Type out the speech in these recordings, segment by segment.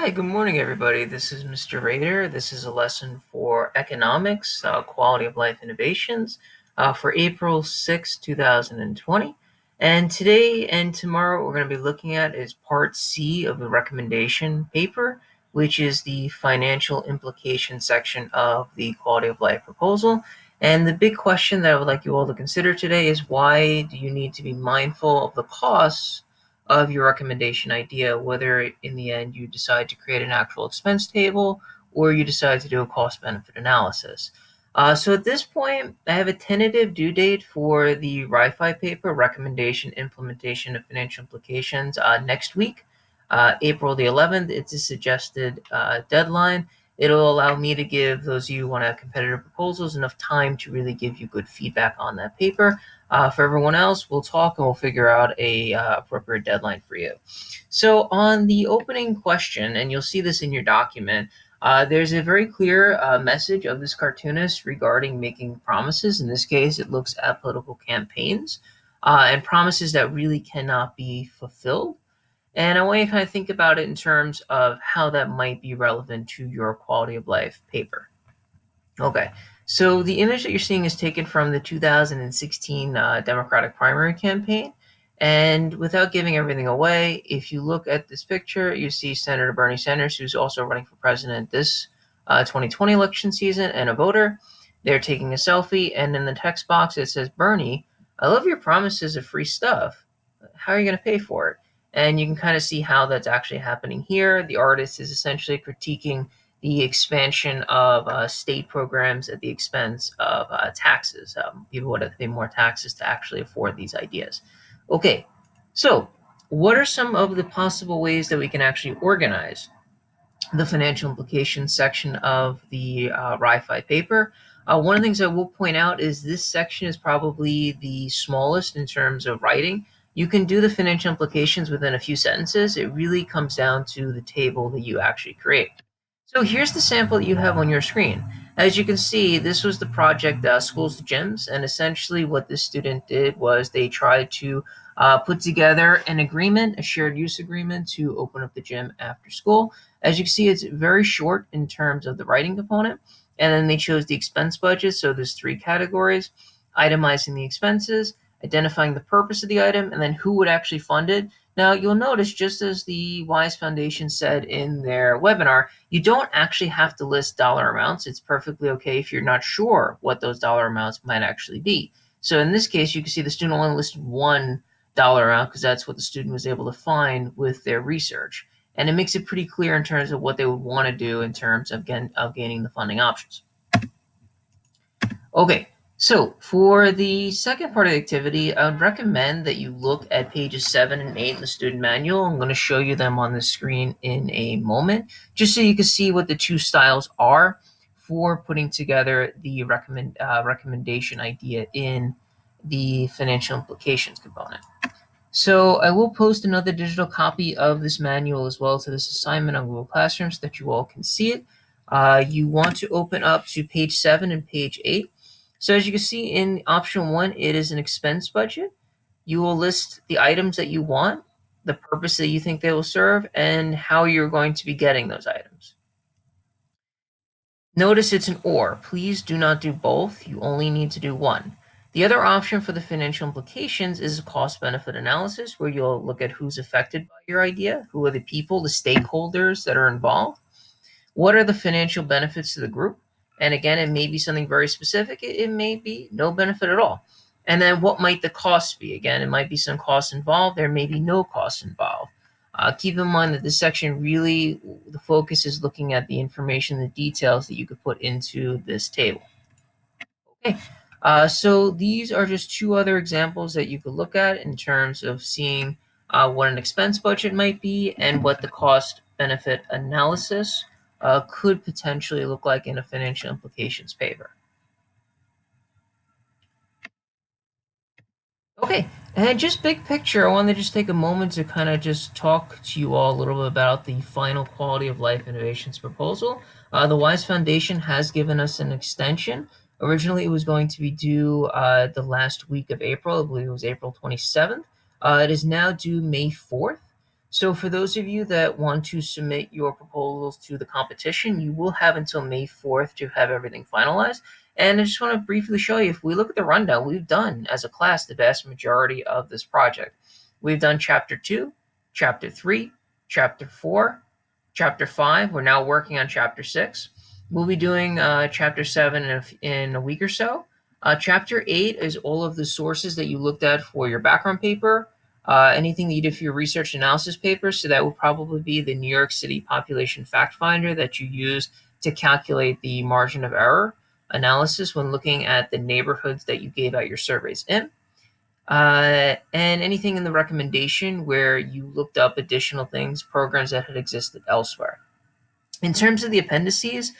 Hi, good morning, everybody. This is Mr. Rader. This is a lesson for economics, quality of life innovations for April 6, 2020. And today and tomorrow, what we're going to be looking at is part C of the recommendation paper, which is the financial implication section of the quality of life proposal. And the big question that I would like you all to consider today is, why do you need to be mindful of the costs of your recommendation idea, whether in the end you decide to create an actual expense table or you decide to do a cost benefit analysis. So at this point, I have a tentative due date for the RIFI paper, Recommendation Implementation of Financial Implications, next week, April the 11th. It's a suggested deadline. It'll allow me to give those of you who want to have competitive proposals enough time to really give you good feedback on that paper. For everyone else, we'll talk and we'll figure out a appropriate deadline for you. So on the opening question, and you'll see this in your document, there's a very clear message of this cartoonist regarding making promises. In this case, it looks at political campaigns and promises that really cannot be fulfilled. And I want you to kind of think about it in terms of how that might be relevant to your quality of life paper. Okay, so the image that you're seeing is taken from the 2016 Democratic primary campaign. And without giving everything away, if you look at this picture, you see Senator Bernie Sanders, who's also running for president this 2020 election season, and a voter. They're taking a selfie, and in the text box it says, "Bernie, I love your promises of free stuff. How are you going to pay for it?" And you can kind of see how that's actually happening here. The artist is essentially critiquing the expansion of state programs at the expense of taxes. People would have to pay more taxes to actually afford these ideas. Okay, so what are some of the possible ways that we can actually organize the financial implications section of the RIFI paper? One of the things I will point out is this section is probably the smallest in terms of writing. You can do the financial implications within a few sentences. It really comes down to the table that you actually create. So here's the sample that you have on your screen. As you can see, this was the project Schools to Gyms, and essentially what this student did was they tried to put together an agreement, a shared use agreement, to open up the gym after school. As you can see, it's very short in terms of the writing component, and then they chose the expense budget, so there's three categories: itemizing the expenses, identifying the purpose of the item, and then who would actually fund it. Now, you'll notice, just as the WISE Foundation said in their webinar, you don't actually have to list dollar amounts. It's perfectly okay if you're not sure what those dollar amounts might actually be. So in this case, you can see the student only listed $1 amount because that's what the student was able to find with their research. And it makes it pretty clear in terms of what they would want to do in terms of gaining the funding options. Okay, so for the second part of the activity, I would recommend that you look at pages 7 and 8 in the student manual. I'm going to show you them on the screen in a moment, just so you can see what the two styles are for putting together the recommendation idea in the financial implications component. So I will post another digital copy of this manual as well to this assignment on Google Classroom so that you all can see it. You want to open up to page 7 and page 8. So as you can see in option 1, it is an expense budget. You will list the items that you want, the purpose that you think they will serve, and how you're going to be getting those items. Notice it's an or. Please do not do both. You only need to do one. The other option for the financial implications is a cost-benefit analysis, where you'll look at who's affected by your idea, who are the people, the stakeholders that are involved, what are the financial benefits to the group, and again, it may be something very specific, it may be no benefit at all. And then what might the costs be? Again, it might be some costs involved, there may be no costs involved. Keep in mind that this section really, the focus is looking at the information, the details that you could put into this table. Okay, so these are just two other examples that you could look at in terms of seeing what an expense budget might be and what the cost benefit analysis could potentially look like in a financial implications paper. Okay, and just big picture, I want to just take a moment to kind of just talk to you all a little bit about the final quality of life innovations proposal. The WISE Foundation has given us an extension. Originally, it was going to be due the last week of April. I believe it was April 27th. It is now due May 4th. So for those of you that want to submit your proposals to the competition, you will have until May 4th to have everything finalized. And I just want to briefly show you, if we look at the rundown, we've done as a class the vast majority of this project. We've done Chapter 2, Chapter 3, Chapter 4, Chapter 5. We're now working on Chapter 6. We'll be doing Chapter 7 in a week or so. Chapter 8 is all of the sources that you looked at for your background paper, anything that you did for your research analysis paper. So that will probably be the New York City Population Fact Finder that you use to calculate the margin of error analysis when looking at the neighborhoods that you gave out your surveys in. And anything in the recommendation where you looked up additional things, programs that had existed elsewhere. In terms of the appendices,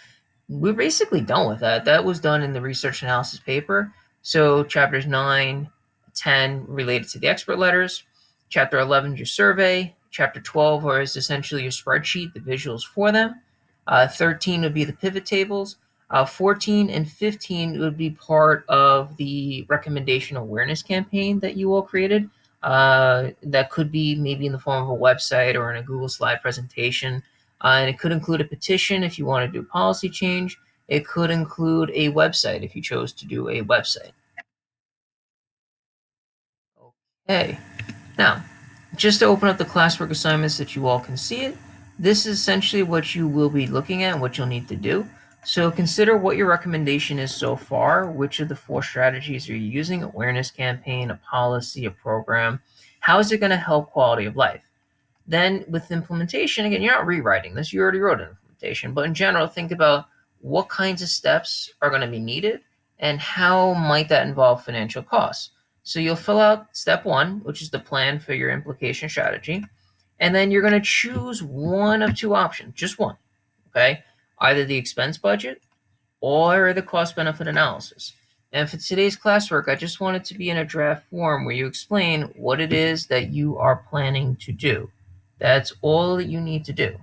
we're basically done with that. That was done in the research analysis paper. So chapters 9, 10 related to the expert letters. Chapter 11 is your survey. Chapter 12 is essentially your spreadsheet, the visuals for them. 13 would be the pivot tables. 14 and 15 would be part of the recommendation awareness campaign that you all created. That could be maybe in the form of a website or in a Google slide presentation. And it could include a petition if you want to do policy change. It could include a website if you chose to do a website. Okay, now, just to open up the classwork assignments that you all can see it, this is essentially what you will be looking at and what you'll need to do. So consider what your recommendation is so far. Which of the 4 strategies are you using? Awareness campaign, a policy, a program. How is it going to help quality of life? Then with implementation, again, you're not rewriting this, you already wrote an implementation, but in general, think about what kinds of steps are going to be needed and how might that involve financial costs. So you'll fill out step 1, which is the plan for your implication strategy, and then you're going to choose one of 2 options, just one, okay? Either the expense budget or the cost benefit analysis. And for today's classwork, I just want it to be in a draft form where you explain what it is that you are planning to do. That's all that you need to do.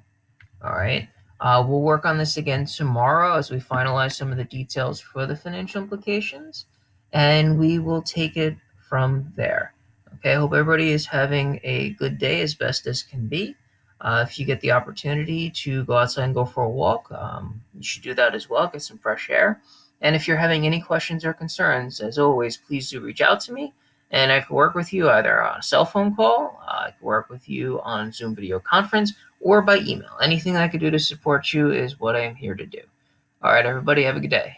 All right. We'll work on this again tomorrow as we finalize some of the details for the financial implications, and we will take it from there. Okay. I hope everybody is having a good day as best as can be. If you get the opportunity to go outside and go for a walk, you should do that as well. Get some fresh air. And if you're having any questions or concerns, as always, please do reach out to me, and I can work with you either on a cell phone call, I can work with you on Zoom video conference, or by email. Anything I could do to support you is what I am here to do. All right, everybody, have a good day.